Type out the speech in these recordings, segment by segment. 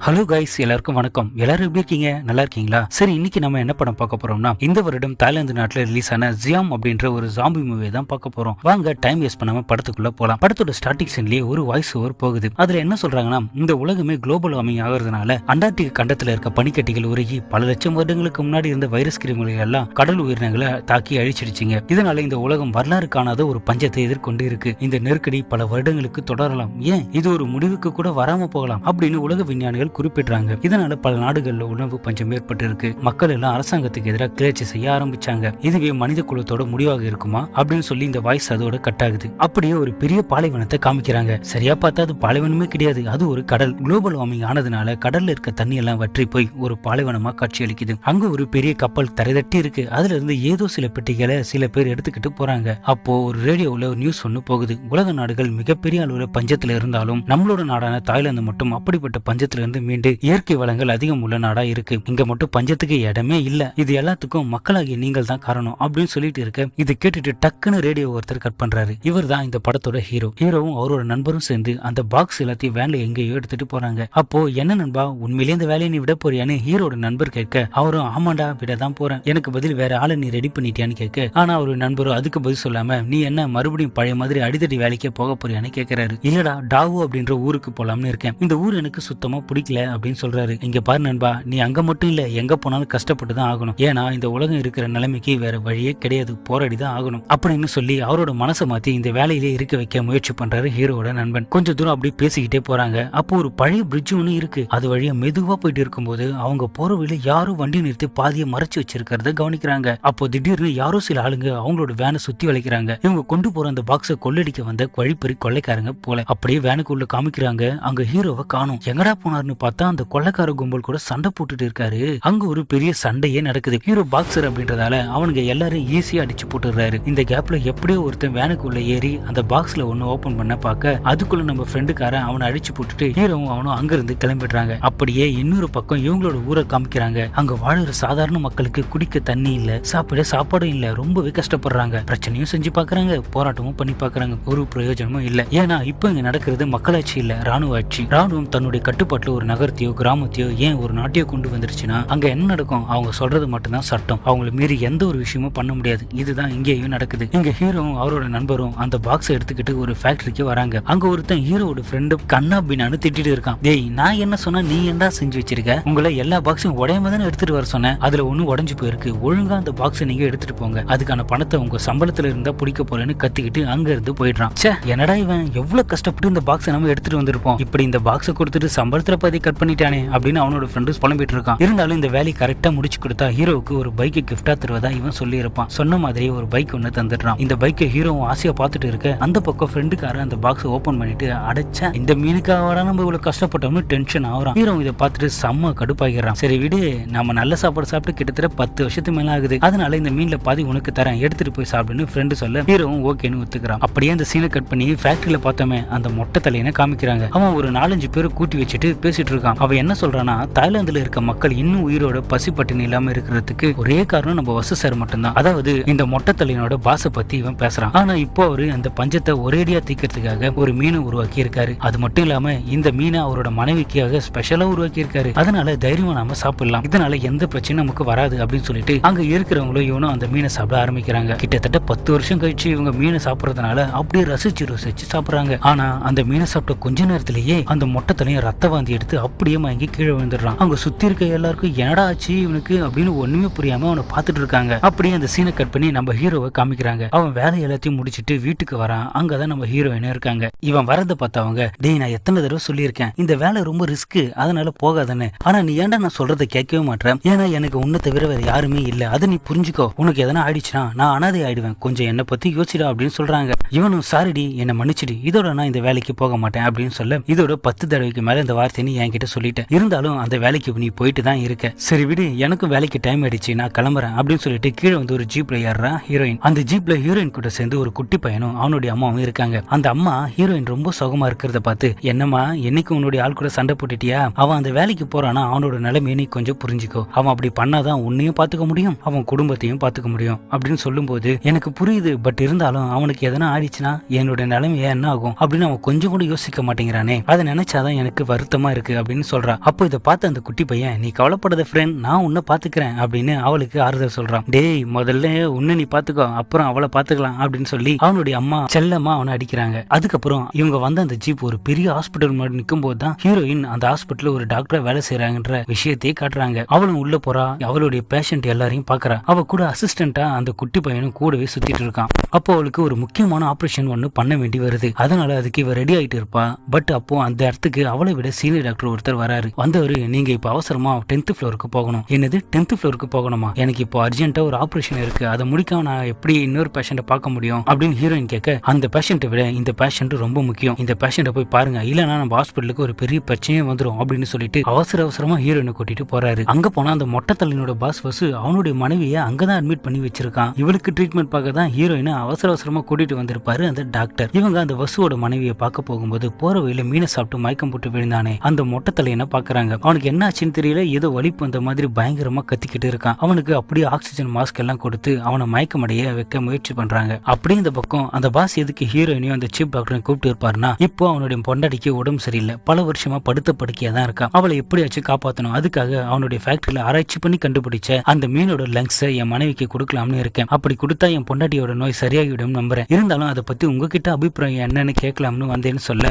Hello guys, எல்லாருக்கும் வணக்கம். எல்லாரும் எப்படி இருக்கீங்க? நல்லா இருக்கீங்களா? சரி, இன்னைக்கு நம்ம என்ன படம் பார்க்க போறோம்னா, இந்த வருடம் தாய்லாந்து நாட்டுல ரிலீஸ் ஆன ஜியாம் அப்படின்ற ஒரு ஜாம்பி மூவியை தான் பார்க்க போறோம். வாங்க டைம் வேஸ்ட் பண்ணாம படத்துக்குள்ள போலாம். படத்தோட ஸ்டார்டிங் சீன்லயே ஒரு வாய்ஸ் ஓவர் போகுது. அதுல என்ன சொல்றாங்கன்னா, இந்த உலகமே குளோபல் வார்மிங் ஆகுறதுனால அண்டார்டிக் கண்டத்துல இருக்க பனிக்கட்டிகள் உருகி பல லட்சம் வருடங்களுக்கு முன்னாடி இருந்த வைரஸ் கிருமிகளை எல்லாம் கடல் உயிரினங்களை தாக்கி அழிச்சிடுச்சுங்க. இதனால இந்த உலகம் வரலாறு காணாத ஒரு பஞ்சத்தை எதிர்கொண்டு இருக்கு. இந்த நெருக்கடி பல வருடங்களுக்கு தொடரலாம், ஏன் இது ஒரு முடிவுக்கு கூட வராம போகலாம் அப்படின்னு உலக விஞ்ஞானிகள் குறிப்பிடுறாங்க. இதனால பல நாடுகள்ல உணவு பஞ்சம் ஏற்பட்டு இருக்கு. மக்கள் எல்லாம் அரசாங்கத்துக்கு எதிராக கிளர்ச்சி செய்ய ஆரம்பிச்சாங்க. இதுவே மனித குலத்தோட முடிவாக இருக்குமா அப்படின்னு சொல்லி இந்த வாய்ஸ் அதோட கட் ஆகுது. அப்படியே ஒரு பெரிய பாலைவனத்தை காமிக்கிறாங்க. சரியா பார்த்தா அது பாலைவனமே கிடையாது, அது ஒரு கடல். குளோபல் வார்மிங் ஆனதுனால கடல்ல இருக்க தண்ணி எல்லாம் வற்றி போய் ஒரு பாலைவனமா காட்சி அளிக்குது. அங்க ஒரு பெரிய கப்பல் தரைதட்டி இருக்கு. அதுல இருந்து ஏதோ சில பெட்டிகளை சில பேர் எடுத்துக்கிட்டு போறாங்க. அப்போ ஒரு ரேடியோல ஒரு நியூஸ் ஒண்ணு போகுது. உலக நாடுகள் மிகப்பெரிய அளவுல பஞ்சத்துல இருந்தாலும் நம்மளோட நாடான தாய்லாந்து மட்டும் அப்படிப்பட்ட பஞ்சத்துல இருந்து மீண்டு இயற்கை வளங்கள் அதிகம் உள்ள நாடா இருக்கு. இங்க மட்டும் பஞ்சத்துக்கு இடமே இல்ல. இது எல்லாத்துக்கும் மக்களாகிய நீங்கள் தான் காரணம் அப்படின்னு சொல்லிட்டு இருக்க, இது கேட்டுட்டு டக்குன்னு ரேடியோ ஒருத்தர் கட் பண்றாரு. இவர் தான் இந்த படத்தோட ஹீரோவும் அவரோட நண்பரும் சேர்ந்து அந்த பாக்ஸ் எல்லாத்தையும் வேன்ல எங்கேயோ எடுத்துட்டு போறாங்க. அப்போ என்ன நண்பா, உண்மையிலே இந்த வேலையை நீ விட போறியான்னு ஹீரோட நண்பர் கேட்க, அவரும் ஆமாண்டா விடதான் போறேன், எனக்கு பதில் வேற ஆளை நீ ரெடி பண்ணிட்டியான்னு கேட்க, ஆனா அவரு நண்பரும் அதுக்கு பதில் சொல்லாம, நீ என்ன மறுபடியும் பழைய மாதிரி அடித்தடி வேலைக்கே போக போறியான்னு கேட்கிறாரு. இல்லடா, டாவோ அப்படின்ற ஊருக்கு போலாம்னு இருக்கேன், இந்த ஊர் எனக்கு சுத்தமா பிடிக்கல அப்படின்னு சொல்றாரு. இங்க பாரு நண்பா, நீ அங்க மட்டும் இல்ல, எங்க போனாலும் கஷ்டப்பட்டு தான் ஆகணும். ஏன்னா இந்த உலகம் இருக்கிற நிலைமைக்கு வேற வழியே கிடையாது, போராடி தான் ஆகணும் அப்படின்னு சொல்லி அவரோட மனசை மாத்தி இந்த வேலையிலே இருக்க வைக்க முயற்சி பண்றாரு ஹீரோட நண்பன். கொஞ்ச தூரம் அப்படி பேசிக்கிட்டே போறாங்க. அப்போ ஒரு பழைய பிரிட்ஜ் ஒண்ணு இருக்கு. அது வழியா மெதுவா போயிட்டு இருக்கும்போது அவங்க போற வழியில யாரும் வண்டி நிறுத்தி பாதியை மறைச்சு வச்சிருக்கிறத கவனிக்கிறாங்க. அப்போ திடீர்னு யாரோ சில ஆளுங்க அவங்களோட வேனை சுத்தி வளைக்கிறாங்க. இவங்க கொண்டு போற அந்த பாக்ஸை கொள்ளடிக்க வந்த வழிப்பறி கொள்ளைக்காரங்க போல. அப்படியே வேனுக்குள்ள காமிக்கிறாங்க. அங்க ஹீரோவை காணும். எங்கடா போனார்னு பார்த்தா அந்த கொள்ளைக்கார கும்பல் கூட சண்டை போட்டுட்டு இருக்காரு. அங்க ஒரு பெரிய சண்டையே நடக்குது. ஹீரோ பாக்ஸர் அப்படின்றதால அவனுங்க எல்லாரும் ஈஸியா அடிச்சு போட்டுறாரு. இந்த கேப்ல எப்படியோ ஒருத்தன் வேனுக்குள்ள ஏறி அந்த பாக்ஸ்ல ஒண்ணு ஓபன் பண்ண பார்க்க, அதுக்குள்ள நம்ம ஃப்ரெண்டுக்காரன் அவனை அடிச்சு போட்டுட்டு ஹீரோவும் அவனும் அங்க இருந்து கிளம்பிடுறாங்க. அப்படியே இன்னொரு பக்கம் இவங்களோட ஊரை காமிக்கிறாங்க. அங்க வாழுற சாதாரண மக்களுக்கு குடிக்க தண்ணி இல்ல, சாப்பிட சாப்பாடும் இல்ல, ரொம்பவே கஷ்டப்படுறாங்க. பிரச்சனையும் செஞ்சு பாக்குறாங்க, போராட்டமும் பண்ணி பாக்குறாங்க, ஒரு பிரயோஜனமும் இல்ல. ஏன்னா இப்ப இங்க நடக்கிறது மக்களாட்சி இல்ல, ராணுவ ஆட்சி. ராணுவம் தன்னுடைய கட்டுப்பாட்டுல ஒரு நகரத்தையோ கிராமத்தையோ ஏன் ஒரு நாட்டையோ கொண்டு வந்துருச்சுன்னா அங்க என்ன நடக்கும்? அவங்க சொல்றது மட்டும்தான் சட்டம். அவங்களை மீறி எந்த ஒரு விஷயமும் பண்ண முடியாது. இதுதான் இங்கேயும் நடக்குது. இங்க ஹீரோவும் அவரோட நண்பரும் அந்த பாக்ஸ் எடுத்துக்கிட்டு ஒரு ஃபேக்டரிக்கு வராங்க. அங்க ஒருத்தன் ஹீரோட ஃப்ரெண்டு கண்ணா பின்னான்னு திட்டிட்டு இருக்கான். டேய், நான் என்ன சொன்னா நீ என்ன செஞ்சு வச்சிருக்க? உங்களை எல்லா பாக்ஸையும் உடையாம தானே எடுத்துட்டு வர சொன்னேன், அதுல ஒண்ணு உடஞ்சு போயிருக்கு, ஒழுங்கா அந்த பாக்ஸை நீங்க எடுத்துட்டு போங்க, அதுக்கான பணத்தை உங்க சம்பளத்துல இருந்தா பிடிக்க போறேன்னு கத்திக்கிட்டு அங்க இருந்து போயிடுறான். சே, என்னடா இவன் எவ்வளவு கஷ்டப்பட்டு இந்த பாக்ஸை நம்ம எடுத்துட்டு வந்திருப்போம், இப்படி இந்த பாக்ஸை கொடுத்துட்டு சம்பளத்துல பாதி கட் பண்ணிட்டானே அப்படின்னு அவனோட ஃப்ரெண்டு புலம்பிட்டு இருக்கான். இருந்தாலும் இந்த வேலையை கரெக்டா முடிச்சு கொடுத்தா ஹீரோவுக்கு ஒரு பைக்கை கிஃப்டா தருவதா இவன் சொல்லி இருப்பான். சொன்ன மாதிரி ஒரு பைக் ஒண்ணு தந்துடுறான். இந்த பைக்கை ஹீரோவும் ஆசையா பார்த்துட்டு இருக்க, அந்த பக்கம் ஃப்ரெண்டுக்கார அந்த பாக்ஸ் ஓபன் பண்ணிட்டு, அடைச்சா இந்த மீனுக்காக நம்ம இவ்வளவு கஷ்டப்பட்டோம்னு டென்ஷன் ஆகுறான். ஹீரோ இதை பார்த்துட்டு செம்ம கடுப்பாகிறான். சரி விடு, நம்ம நல்ல சாப்பாடு சாப்பிட்டு கிட்டத்தட்ட 10 வருஷத்துக்கு மேல ஆகுது, அதனால இந்த மீன்ல பாதி உனக்கு தரேன், எடுத்துட்டு போய் சாப்பிடுன்னு ஃப்ரெண்டு சொல்ல ஹீரோவும் ஓகேன்னு ஒத்துக்கிறான். அப்படியே அந்த சீனை கட் பண்ணி ஃபேக்டரியில பார்த்தோமே அந்த மொட்டை தலையனை காமிக்கிறாங்க. அவன் ஒரு 4-5 பேரை கூட்டி வச்சுட்டு பேசிட்டு இருக்கான். அவன் என்ன சொல்றான்னா, தாய்லாந்துல இருக்க மக்கள் இன்னும் உயிரோட பசி பட்டினி இல்லாம இருக்கிறதுக்கு ஒரே காரணம் நம்ம வசு சார் மட்டும்தான். அதாவது இந்த மொட்டை தலையனோட பாச பத்தி இவன் பேசுறான். ஆனா இப்போ அவரு அந்த பஞ்சத்தை ஒரேடியா தீக்கிறதுக்காக ஒரு மீனை உருவாக்கி இருக்காரு. அது மட்டும் இல்லாம இந்த மீனை அவரோட மனைவிக்காக ஸ்பெஷலா உருவாக்கி இருக்காரு. அதனால தைரியமா நாம சாப்பிடலாம், இதனால எந்த பிரச்சனையும் நமக்கு வராது அப்படின்னு சொல்லிட்டு அங்க இருக்கிறவங்களும் இவனும் அந்த மீனை சாப்பிட ஆரம்பிக்கிறாங்க. கிட்டத்தட்ட 10 வருஷம் கழிச்சு இவங்க மீனை சாப்பிடறதுனால அப்படியே ரசிச்சு சாப்பிடுறாங்க. ஆனா அந்த மீனை சாப்பிட்ட கொஞ்ச நேரத்திலேயே அந்த மொட்டை தலையும் ரத்த வாந்தி எடுத்து அப்படியே வாங்கி கீழே விழுந்துடுறான். அவங்க சுத்தி இருக்க எல்லாருக்கும் என்னடா ஆச்சு இவனுக்கு அப்படின்னு ஒண்ணுமே புரியாம அவனை பார்த்துட்டு இருக்காங்க. அப்படியே அந்த சீனை கட் பண்ணி நம்ம ஹீரோவை காமிக்கிறாங்க. அவன் வேலை எல்லாத்தையும் முடிச்சிட்டு வீட்டுக்கு வரான். அங்கதான் நம்ம ஹீரோயினும் இருக்காங்க. இவன் வரத பார்த்தவங்க, டேய் நான் எத்தனை தடவை சொல்லியிருக்கேன் இந்த வேலை ரொம்ப ரிஸ்க், அதனால போகாதன்னு, ஆனா நீ ஏன்டா நான் சொல்றதை கேட்கவே மாட்டேன், ஏன்னா எனக்கு உன்னை தவிர வேற யாருமே இல்ல, அதை நீ புரிஞ்சுக்கோ, உனக்கு எதனா ஆயிடுச்சுன்னா நான் அனாதை ஆயிடுவேன், கொஞ்சம் என்னை பத்தி யோசிடா அப்படின்னு சொல்றாங்க. இவனும் சாரிடி, என்னை மன்னிச்சிடு, இதோட நான் இந்த வேலைக்கு போக மாட்டேன் அப்படின்னு சொல்ல, இதோட 10 தடவைக்கு மேல இந்த வார்த்தை நீ என்கிட்ட சொல்லிட்டேன், இருந்தாலும் அந்த வேலைக்கு நீ போயிட்டு தான் இருக்க, சரி விடு, எனக்கும் வேலைக்கு டைம் ஆயிடுச்சு, நான் கிளம்புறேன் அப்படின்னு சொல்லிட்டு கீழே வந்து ஒரு ஜீப்ல ஏறா ஹீரோயின். அந்த ஜீப்ல ஹீரோயின் கூட சேர்ந்து ஒரு குட்டி பையனும் அவனுடைய அம்மாவும் இருக்காங்க. அந்த அம்மா ஹீரோயின் ரொம்ப சுகமா இருக்கிறத பார்த்து, என்னம்மா என்னைக்கு உன்னுடைய ஆள் கூட சண்டை போட்டுட்டியா, அவன் அந்த வேலைக்கு போறானா அவனோட நிலைமையை நீ கொஞ்சம் புரிஞ்சுக்கோ, அவன் அப்படி பண்ணாதான் உன்னையும் பாத்துக்க முடியும் அவன் குடும்பத்தையும் பாத்துக்க முடியும் அப்படின்னு சொல்லும் போது, எனக்கு புரியுது, பட் இருந்தாலும் அவனுக்கு எதனா ஆயிடுச்சுன்னா என்னோட நிலைமை என்ன ஆகும் அப்படின்னு அவன் கொஞ்சம் கூட யோசிக்க மாட்டேங்கிறானே, அதை நினைச்சாதான் எனக்கு வருத்தமா இருக்கு அப்படின்னு சொல்றா. அப்போ இதை பார்த்த அந்த குட்டி பையன், நீ கவலைப்படாத ஃப்ரெண்ட், நான் உன்னை பாத்துக்கிறேன் அப்படின்னு அவளுக்கு ஆறுதல் சொல்றான். டேய், முதல்ல உன்னை நீ பாத்துக்கோ, அப்புறம் அவளை பாத்துக்கலாம் அப்படின்னு சொல்லி அவனுடைய அம்மா செல்லமா அவனை அடிக்கிறாங்க. அதுக்கப்புறம் இவங்க வந்து அந்த ஜீப் ஒரு பெரிய ஹாஸ்பிட்டல் மாதிரி நிற்கும் போது தான் ஹீரோயின் அந்த ஹாஸ்பிட்டல் ஒரு டாக்டரா வேலை செய்யறாங்கன்ற விஷயத்தையே காட்டுறாங்க. அவளும் உள்ள போறா, அவளுடைய பேஷண்ட் எல்லாரையும் பாக்குறா. அவ கூட அசிஸ்டண்டா அந்த குட்டி பையனும் கூடவே சுத்திட்டு இருக்கான். அப்போ அவளுக்கு ஒரு முக்கியமான ஆபரேஷன் ஒண்ணு பண்ண வேண்டி வருது. அதனால அதுக்கு இவ ரெடி ஆயிட்டு இருப்பா. பட் அப்போ அந்த இடத்துக்கு அவளை விட சீனியர் டாக்டர் ஒருத்தர் வராரு. வந்தவரு, நீங்க இப்ப அவசரமா 10th ஃப்ளோருக்கு போகணும். என்னது 10th ஃப்ளோருக்கு போகணுமா? எனக்கு இப்போ அர்ஜென்ட்டா ஒரு ஆபரேஷன் இருக்கு, அதை முடிக்காம நான் எப்படி இன்னொரு பேஷண்ட்டை பார்க்க முடியும் அப்படின்னு ஹீரோயின் கேட்க, அந்த பேஷண்ட்டை விட இந்த பேஷண்ட் ரொம்ப முக்கியம், இந்த பேஷண்ட்டை போய் பாருங்க, இல்லைன்னா நம்ம ஹாஸ்பிட்டலுக்கு ஒரு பெரிய பிரச்சனையே வந்துடும் அப்படின்னு சொல்லிட்டு அவசரமா ஹீரோயினை கூட்டிட்டு போறாரு. அங்க போனா அந்த மொட்டை தலைவனோட பாஸ் வசு அவனுடைய மனைவியை அங்கதான் அட்மிட் பண்ணி வச்சிருக்கான். இவளுக்கு ட்ரீட்மெண்ட் பார்க்க தான் ஹீரோயினை அவசரமா கூட்டிட்டு வந்திருப்பாரு அந்த டாக்டர். இவங்க அந்த வசுவோட மனைவியை பார்க்க போகும்போது போற வழியில மீனை சாப்பிட்டு மயக்கம் போட்டு விழுந்தானே அந்த மொட்டை தலையனை பாக்குறாங்க. அவனுக்கு என்ன ஆச்சுன்னு தெரியல, ஏதோ வலிப்பு அந்த மாதிரி பயங்கரமா கத்திக்கிட்டு இருக்கான். அவனுக்கு அப்படியே ஆக்சிஜன் மாஸ்க் எல்லாம் கொடுத்து அவனை மயக்கமடைய வைக்க முயற்சி பண்றாங்க. அப்படியே இந்த பக்கம் அந்த பாஸ் எதுக்கு ஹீரோயினையும் அந்த சீப் டாக்டரையும் கூப்பிட்டு இருப்பாருன்னா, இப்போ அவனுடைய பொண்டாடிக்கு உடம்பு சரியில்லை, பல வருஷமா படுத்த படுக்கையா தான் இருக்கா, அவளை எப்படியாச்சும் காப்பாற்றணும், அதுக்காக அவனுடைய ஃபேக்டரியில ஆராய்ச்சி பண்ணி கண்டுபிடிச்ச அந்த மீனோட லங்ஸை என் மனைவிக்கு கொடுக்கலாம்னு இருக்கேன். அப்படி கொடுத்தா என் பொண்டாட்டியோட நோய் சரியாகிவிடும் நம்புறேன். இருந்தாலும் அதை பத்தி உங்ககிட்ட அபிப்பிராயம் என்னன்னு கேட்கலாம்னு வந்தேன்னு சொல்ல,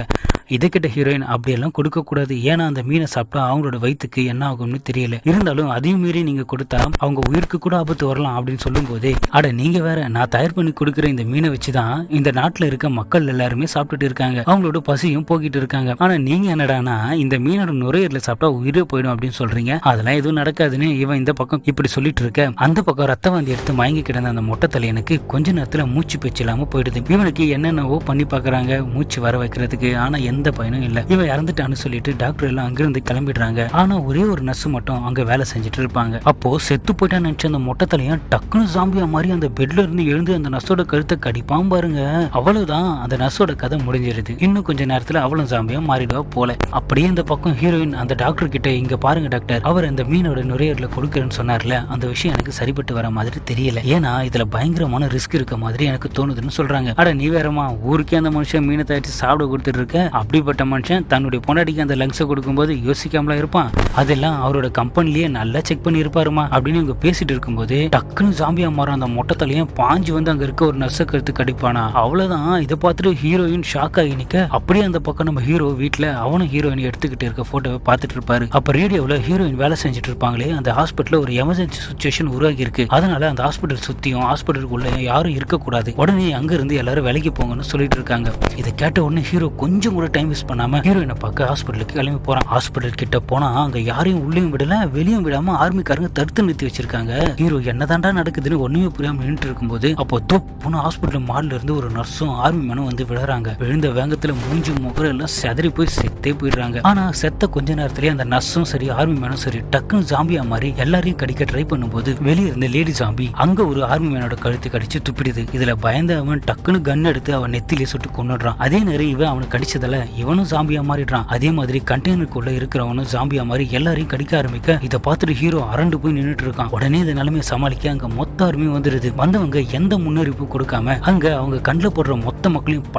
இதை கிட்ட ஹீரோயின் அப்படியெல்லாம் கொடுக்க கூடாது, ஏன்னா அந்த மீனை சாப்பிட்டா அவங்களோட வயிற்றுக்கு என்ன ஆகும்னு தெரியல, இருந்தாலும் அதையும் மீறி நீங்க கொடுத்தா அவங்க உயிருக்கு கூட ஆபத்து வரலாம் அப்படின்னு சொல்லும் போதே, அட நீங்க வேற, நான் தயார் பண்ணி கொடுக்குற இந்த மீனை வச்சுதான் இந்த நாட்டுல இருக்க மக்கள் எல்லாருமே சாப்பிட்டுட்டு இருக்காங்க, அவங்களோட பசியும் போக்கிட்டு இருக்காங்க. ஆனா நீங்க என்னடானா இந்த மீனோட நுரையீரல சாப்பிட்டா உயிரே போயிடும் அப்படின்னு சொல்றீங்க, அதெல்லாம் எதுவும் நடக்காதுன்னு இவன் இந்த பக்கம் இப்படி சொல்லிட்டு இருக்க, அந்த பக்கம் ரத்த வாந்தி எடுத்து மயங்கி கிடந்த அந்த மொட்டை தலையனுக்கு கொஞ்ச நேரத்துல மூச்சு பேச்சு இல்லாம போயிடுது. இவனுக்கு என்னென்னவோ பண்ணி பாக்குறாங்க மூச்சு வர வைக்கிறதுக்கு, ஆனா எந்த பயனும் இல்ல. இவன் இறந்துட்டான்னு சொல்லிட்டு டாக்டர் எல்லாம் அங்கிருந்து கிளம்பிடுறாங்க. ஆனா ஒரே ஒரு நர்ஸ் மட்டும் அங்க வேலை செஞ்சுட்டு இருப்பாங்க. அப்போ செத்து போயிட்டான்னு நினைச்ச அந்த மொட்டை தலையன் டக்குனு ஜாம்பியா மாதிரி அந்த பெட்ல இருந்து எழுந்து அந்த நர்ஸோட கழுத்தை கடிப்பான் பாருங்க. அவ்வளவுதான், அந்த நர்ஸோட கதை முடிஞ்சிருது. இன்னும் கொஞ்ச நேரத்துல அவளும் ஜாம்பியா மாறிடுவா போல. அப்படியே இந்த பக்கம் ஹீரோயின் அந்த டாக்டர் கிட்ட, இங்க பாருங்க டாக்டர், அவர் அந்த மீனோட நுரையீரல கொடுக்குறேன்னு சொன்னார்ல, அந்த விஷயம் எனக்கு சரிபட்டு வர மாதிரி தெரியல, ஏன்னா இதுல பயங்கரமான ரிஸ்க் இருக்க மாதிரி எனக்கு தோணுதுன்னு சொல்றாங்க. அட நீ வேறமா, ஊருக்கே அந்த மனுஷன் மீனை தயாரிச்சு சாப்பிட கொடுத்துட்டு இருக்க, அப்படிப்பட்ட மனுஷன் தன்னுடைய பொண்டாட்டிக்கு அந்த லங்ஸை கொடுக்கும்போது யோசிக்காமலா இருப்பான், அதெல்லாம் அவரோட கம்பெனிலேயே நல்லா செக் பண்ணி இருப்பாருமா அப்படின்னு இவங்க பேசிட்டு இருக்கும்போது டக்குன்னு ஜாம்பியா மாறும் அந்த மொட்டை தலையும் பாஞ்சு வந்து அங்க இருக்க ஒரு நர்ஸை கருத்து கடிப்பானா. அவ்வளவுதான், இதை பார்த்துட்டு ஹீரோயின் ஷாக் ஆகி நிக்க, அப்படியே அந்த பக்கம் நம்ம ஹீரோ வீட்டுல அவனும் ஹீரோயின் எடுத்துக்கிட்டு இருக்க போட்டோவை பார்த்துட்டு இருப்பாரு. அப்ப ரேடியோவில் ஹீரோயின் வேலை செஞ்சுட்டு இருப்பாங்களே, அந்த ஹாஸ்பிட்டல்ல ஒரு எமர்ஜென்சி சுச்சுவேஷன் உருவாகி இருக்கு, அதனால அந்த ஹாஸ்பிட்டல் சுத்தியும் ஹாஸ்பிட்டலுக்குள்ள யாரும் இருக்கக்கூடாது, உடனே அங்க இருந்து எல்லாரும் வேலைக்கு போங்கன்னு சொல்லிட்டு இருக்காங்க. இதை கேட்ட உடனே ஹீரோ கொஞ்சம் கூட டைம் வேஸ்ட் பண்ணாம ஹீரோயினை பார்க்க ஹாஸ்பிட்டலுக்கு கிளம்பி போறான். ஹாஸ்பிட்டல் கிட்ட போனா அங்க யாரையும் உள்ளேயும் விடல வெளியும் விடாம ஆர்மிக்காரங்க தடுத்து நிறுத்தி வச்சிருக்காங்க. ஹீரோ என்னதான்டா நடக்குதுன்னு ஒண்ணுமே புரியாம நின்று இருக்கும்போது அப்போ தொப்புன்னு ஹாஸ்பிட்டல் மாடல இருந்து ஒரு நர்ஸும் ஆர்மி மேனும் வந்து விழுறாங்க. விழுந்த வேகத்துல மூஞ்சி முகரம் எல்லாம் செதறி போய் செத்தே போயிடுறாங்க. ஆனா செத்த கொஞ்ச நேரத்திலேயே அந்த நர்ஸும் சரி ஆர்மி மேனும் சரி டக்குன்னு ஜாம்பியா மாதிரி எல்லாரையும் கடிக்க ட்ரை பண்ணும்போது வெளியே இருந்த லேடி ஜாம்பி அங்க ஒரு ஆர்மி மேனோட கழுத்து கடிச்சு துப்பிடுது. இதுல பயந்த அவன் டக்குன்னு கன் எடுத்து அவன் நெத்திலே சுட்டு கொண்டுடுறான். அதே நேரம் இவன் அவனை கடிச்சதால இவனும் ஜாம்பியா மாறிடுறான். அதே மாதிரி கண்டெய்னருக்குள்ள இருக்கிறவனும் ஜாம்பியா மாதிரி எல்லாரையும் கடிக்க ஆரம்பிக்க இதை பார்த்துட்டு ஹீரோ அரண்டு போய் நின்றுட்டு இருக்கான். உடனே இந்த நிலைமையை சமாளிக்க அங்க மொத்த ஆர்மியும் வந்துருது. வந்தவங்க எந்த முன்னறிவிப்பு கொடுக்காம அங்க அவங்க கண்ணில் போடுற மொத்த மக்களையும்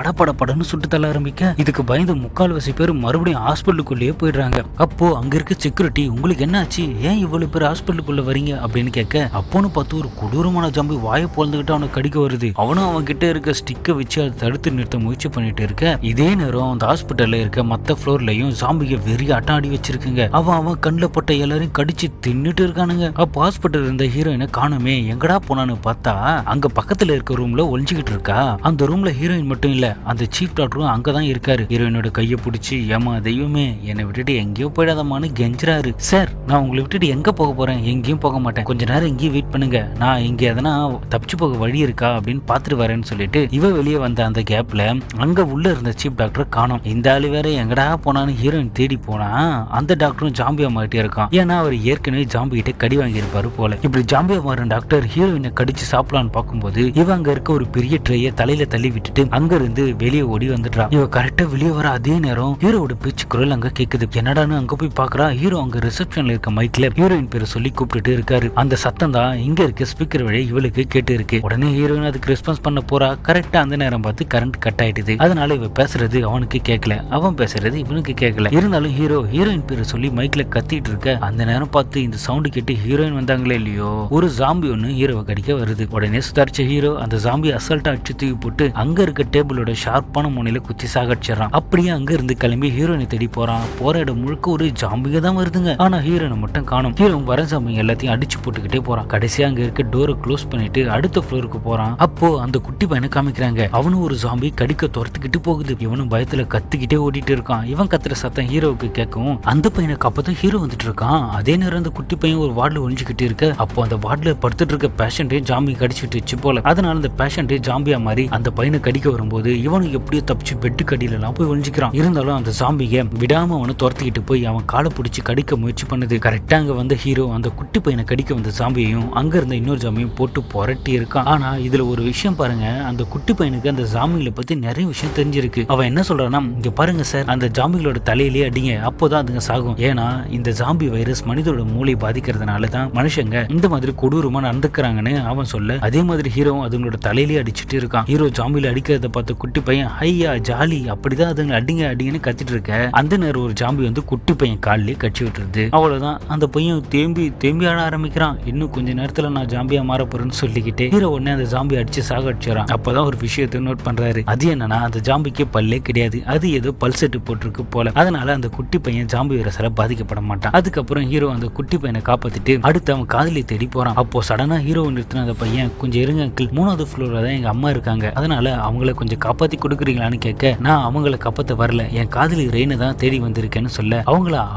படன்னு சுட்டு தள்ள ஆரம்பிக்க இதுக்கு பயந்து முக்கால்வாசி பேர் மறுபடியும் ஹாஸ்பிட்டலுக்குள்ளேயே போயிடுறாங்க. அப்போ அங்க இருக்க செக்யூரிட்டி, உங்களுக்கு என்ன ஆச்சு, ஏன் இவ்வளவு பேர் ஹாஸ்பிட்டலுக்குள்ள வரீங்க அப்படின்னு கேட்க, அப்போன்னு பார்த்து ஒரு கொடூரமான ஜாம்பி வாயை பொழுதுகிட்டு அவனை கடிக்க வருது. அவனும் அவன் கிட்ட இருக்க ஸ்டிக்கை வச்சு அதை தடுத்து நிறுத்த முயற்சி பண்ணிட்டு இருக்க, இதே நேரம் அந்த ஹாஸ்பிட்டல்ல இருக்க மத்த ஃப்ளோர்லயும் ஜாம்பியை வெறி அட்டாடி வச்சிருக்குங்க. அவன் கண்ணில் பட்ட எல்லாரையும் கடிச்சு தின்னுட்டு இருக்கானுங்க. அப்போ ஹாஸ்பிட்டல் இருந்த ஹீரோயினை காணுமே, எங்கடா போனான்னு பார்த்தா அங்க பக்கத்துல இருக்க ரூம்ல ஒளிஞ்சுக்கிட்டு இருக்கா. அந்த ரூம்ல ஹீரோயின் மட்டும் இல்ல, அந்த சீஃப் டாக்டரும் அங்கதான் இருக்காரு. ஹீரோயினோட கையை பிடிச்சி, ஏமா தெய்வமே என்னை விட்டுட்டு எங்கேயோ போயிடாதமான்னு கெஞ்சுறாரு. சார், நான் உங்களை விட்டுட்டு எங்க போக போறேன், எங்கேயும் போக மாட்டேன், கொஞ்ச நேரம் எங்கேயும் வெயிட் பண்ணுங்க, நான் இங்க எதனா தப்பிச்சு போக வழி இருக்கா அப்படின்னு பாத்துட்டு வரேன்னு சொல்லிட்டு இவ வெளியே வந்த அந்த கேப்ல அங்க உள்ள இருந்த சீஃப் டாக்டரை காணோம். இந்த ஆளு வேற எங்கடா போனான்னு ஹீரோயின் தேடி போனா அந்த டாக்டரும் ஜாம்பியா மாறிட்டே இருக்கான். ஏன்னா அவர் ஏற்கனவே ஜாம்பி கிட்ட கடி வாங்கி இருப்பாரு போல. இப்படி ஜாம்பியா மாறும் டாக்டர் ஹீரோயினை கடிச்சு சாப்பிடலான்னு பார்க்கும்போது இவ அங்க இருக்க ஒரு பெரிய ட்ரேயை தலையில தள்ளி விட்டுட்டு அங்க இருந்து வெளியே ஓடி வந்துடுறா. இவ கரெக்டா வெளியே வர அதே நேரம் ஹீரோட பேச்சு குரல் அங்க கேக்குது. என்னடான்னு அங்க போய் பாக்குறா. ஹீரோ அங்க ரிசப்ஷன்ல இருக்க மைக்ல ஹீரோயின் பேரை சொல்லி கூப்பிட்டு இருக்காரு. அந்த சத்தம் தான் இங்க இருக்க ஸ்பீக்கர் வழி இவளுக்கு கேட்டு இருக்கு. உடனே ஹீரோயின் அதுக்கு ரெஸ்பான்ஸ் பண்ண போறா. கரெக்டா அந்த நேரம் பார்த்து கரண்ட் கட் ஆயிடுது. அதனால இவ பேசுறது அவனுக்கு கேட்கல, அவன் பேசுறது இவனுக்கு கேட்கல. இருந்தாலும் ஹீரோயின் பேரை சொல்லி மைக்ல கத்திட்டு இருக்க அந்த நேரம் பார்த்து இந்த சவுண்டு கேட்டு ஹீரோயின் வந்தாங்களே இல்லையோ, ஒரு ஜாம்பி ஒண்ணு ஹீரோவை கடிக்க வருது. உடனே சுதாரிச்ச ஹீரோ அந்த ஜாம்பி அசால்ட்டா அடிச்சு தூக்கி போட்டு அங்க இருக்க டேபிளோட ஷார்ப்பான முனையில குத்தி சாகடிச்சிடறான். அப்படியே அங்க இருந்து கிளம்பி ஹீரோயினை தேடி போறான். போற இடம் முழுக்க ஒரு ஜாம்பிக தான் வருதுங்க. ஆனா ஹீரோனை மட்டும் காணும். ஹீரோ வர ஜாம்பிங்க எல்லாத்தையும் அடிச்சு போட்டுக்கிட்டே போறான். கடைசியா அங்க இருக்க டோரை க்ளோஸ் பண்ணிட்டு அடுத்த ஃப்ளோருக்கு போறான். அப்போ அந்த குட்டி பையனை காமிக்கிறாங்க. அவனும் ஒரு ஜாம்பி கடிக்க துரத்துக்கிட்டு போகுது. இவனும் பயத்துல கத்திக்கிட்டே ஓடிட்டு இருக்கான். இவன் கத்துற சத்தம் ஹீரோவுக்கு கேட்கும். அந்த பையனை காப்பதான் ஹீரோ வந்துட்டு இருக்கான். அதே நேரம் அந்த குட்டி பையன் ஒரு வார்டுல ஒழிஞ்சுக்கிட்டு இருக்க. அப்போ அந்த வார்டுல படுத்துட்டு இருக்க பேஷண்டே ஜாம்பி கடிச்சிட்டு வச்சு போல. அதனால அந்த பேஷண்டே ஜாம்பியா மாதிரி அந்த பையனை கடிக்க வரும்போது இவனுக்கு எப்படியோ தப்பிச்சு பெட்டு கடியில எல்லாம் போய் ஒழிஞ்சுக்கிறான். இருந்தாலும் அந்த ஜாம்பிக விடாம அவனை துரத்திக்கிட்டு போய் அவன் காலை பிடிச்சி கடிக்க முயற்சி பண்ணுது. கரெக்டா அங்க வந்த ஹீரோ அந்த குட்டி பையனை கடிக்க வந்த ஜாம்பியையும் அங்க இருந்த இன்னொரு ஜாம்பியும் போட்டு புரட்டி இருக்கான். ஆனா இதுல ஒரு விஷயம் பாருங்க, அந்த குட்டி பையனுக்கு அந்த ஜாம்பிகளை பத்தி நிறைய விஷயம் தெரிஞ்சிருக்கு. அவன் என்ன சொல்றான்னா, இங்க பாருங்க சார், அந்த ஜாம்பிகளோட தலையிலேயே அடிங்க, அப்போதான் அதுங்க சாகும். ஏன்னா இந்த ஜாம்பி வைரஸ் மனிதோட மூளை பாதிக்கிறதுனால தான் மனுஷங்க இந்த மாதிரி கொடூரமா நடந்துக்கிறாங்கன்னு அவன் சொல்ல, அதே மாதிரி ஹீரோ அதுங்களோட தலையிலேயே அடிச்சுட்டு இருக்கான். ஹீரோ ஜாம்பியில அடிக்கிறத பார்த்து குட்டி பையன் ஹையா ஜாலி அப்படிதான் அதுங்க அடிங்க அடிங்கன்னு கத்திட்டு இருக்க. அந்த நேரம் ஒரு ஜாம்பி வந்து குட்டி பையன் காலிலே கட்சி விட்டுருது. அவ்வளவுதான், அந்த பையன் தேம்பி ஆட ஆரம்பிக்கிறான். இன்னும் கொஞ்ச நேரத்துல நான் ஜாம்பியா மாற போறேன்னு சொல்லிக்கிட்டே ஹீரோ உடனே அந்த ஜாம்பி அடிச்சு சாகடிச்சிடறான். அப்பதான் ஒரு விஷயத்தை நோட் பண்றாரு. அது என்னன்னா, அந்த ஜாம்பிக்கு பல்லே கிடையாது, அது ஏதோ பல்செட்டு போட்டிருக்கு போல. அதனால அந்த குட்டி பையன் ஜாம்பி வைரஸால பாதிக்கப்பட மாட்டான். அதுக்கப்புறம் ஹீரோ அந்த குட்டி பையனை காப்பாத்திட்டு அடுத்து அவன் காதலி தேடி போறான். அப்போ சடனா ஹீரோ நிறுத்தின அந்த பையன், கொஞ்சம் இருங்க அங்கிள், 3வது ஃப்ளோர்ல தான் எங்க அம்மா இருக்காங்க, அதனால அவங்கள கொஞ்சம் காப்பாத்தி கொடுக்குறீங்களான்னு கேட்க, நான் அவங்கள காப்பாத்த வரல, என் காதலி ரெயினை தான் தேடி வந்திருக்கேன்னு சொல்ல,